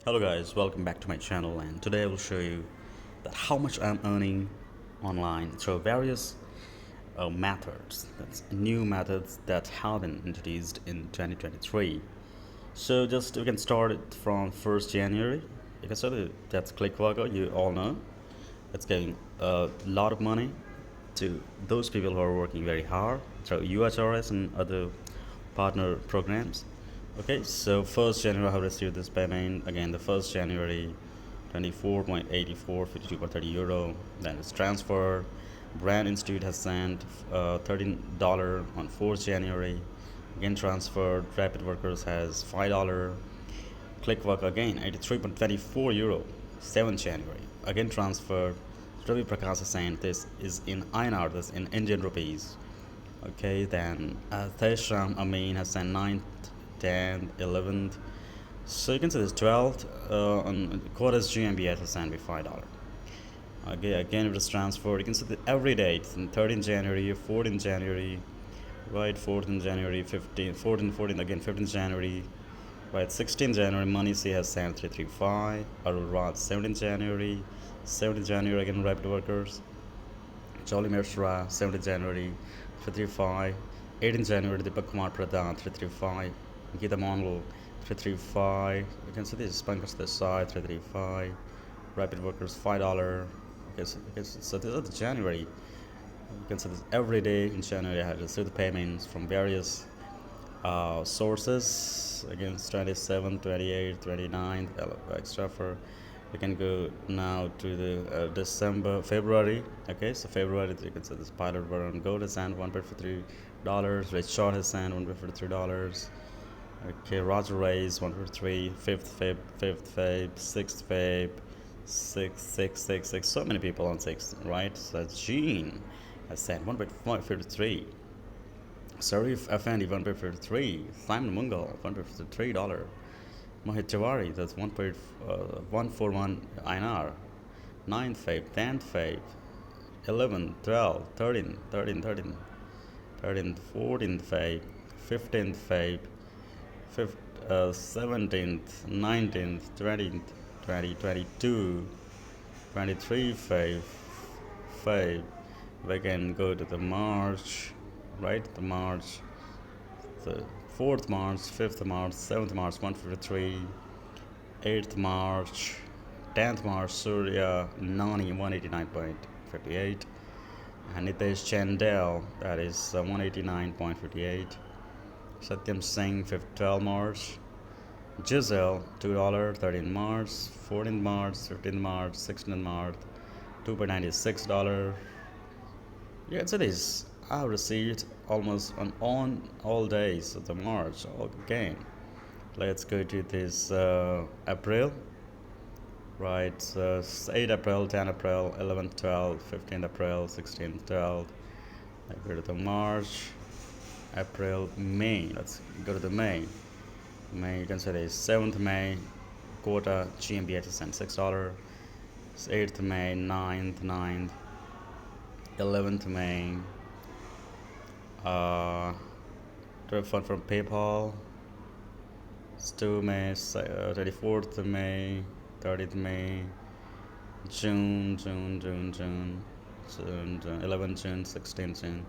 Hello guys, welcome back to my channel, and today I will show you that how much I'm earning online through various methods. That's new methods that have been introduced in 2023. So just we can start it from 1st January. You can start it, that's ClickWorker, you all know. It's giving a lot of money to those people who are working very hard through UHRS and other partner programs. Okay, so 1st January I have received this payment. Again, the 1st January, 24.84, 52.30 euro. Then it's transferred. Brand Institute has sent $13 on 4th January. Again transferred. Rapid Workers has $5. Clickwork again 83.24 euro, 7th January. Again transferred. Ravi Prakash is saying this is in INR, this in Indian rupees. Okay, then Teshram Amin has sent 9th, 10th, 11th. So you can see this 12th on Quotas GMBS has sent me $5. Okay, again it was transferred. You can see that every day it's 13th January, 14th January, right, 14th January, 15th, 14th, 14th, again 15th January, right, 16th January, Money C has sent 335, Arul Raj 17th January, 17th January again Rapid Workers, Jolly Mishra 17th January, 335, 18th January, Deepak Kumar Pradhan 335, Geeta Mongal 335, you can see this, Pankaj Desai 335, Rapid Workers $5. Okay, so this is the January. You can see this every day in January I have received the payments from various sources. Again, 27, 28, 29, extra for. You can go now to the December, February. Okay, so February you can see this pilot burn gold has sent $153. Red short has sent $153. Okay, Roger Rays 153. 5th Feb, 5th Feb, 6th Feb, 6. So many people on 6th, right? So Gene has sent 153. Sarif Effendi 153. Simon Mungal $153. Mohit Tiwari, that's 1.141 INR. 9th Feb, 10th Feb, 11th, 12th, 13th, 14th Feb, 15th Feb, 17th, 19th, 20th, 22, 23 Feb. We can go to the March, right? The March, the 4th March, 5th March, 7th March, 153, 8th March, 10th March, Surya Nani 189.58, and Nitesh Chandel, that is 189.58, Satyam Singh 12 March, Giselle $2, 13 March, 14th March, 15th March, 16th March, $2.96. You can see this. I have received almost on all days of the March. Again, let's go to this April, right? 8 April, 10 April, 11th, 12th, 15th April, 16th, 12th. I go to the March, April, May. Let's go to the May. May, you can say this 7th May, quota GMBH sent $6. 8th May, 9th, 11th May, refund from PayPal. It's 2 May, 24th May, 30th May, June, 11th June, 16th June.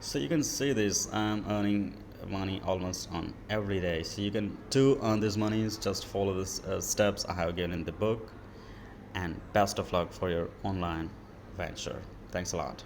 So you can see this, I'm earning money almost on every day. So you can earn this money, just follow the steps I have given in the book, and best of luck for your online venture. Thanks a lot.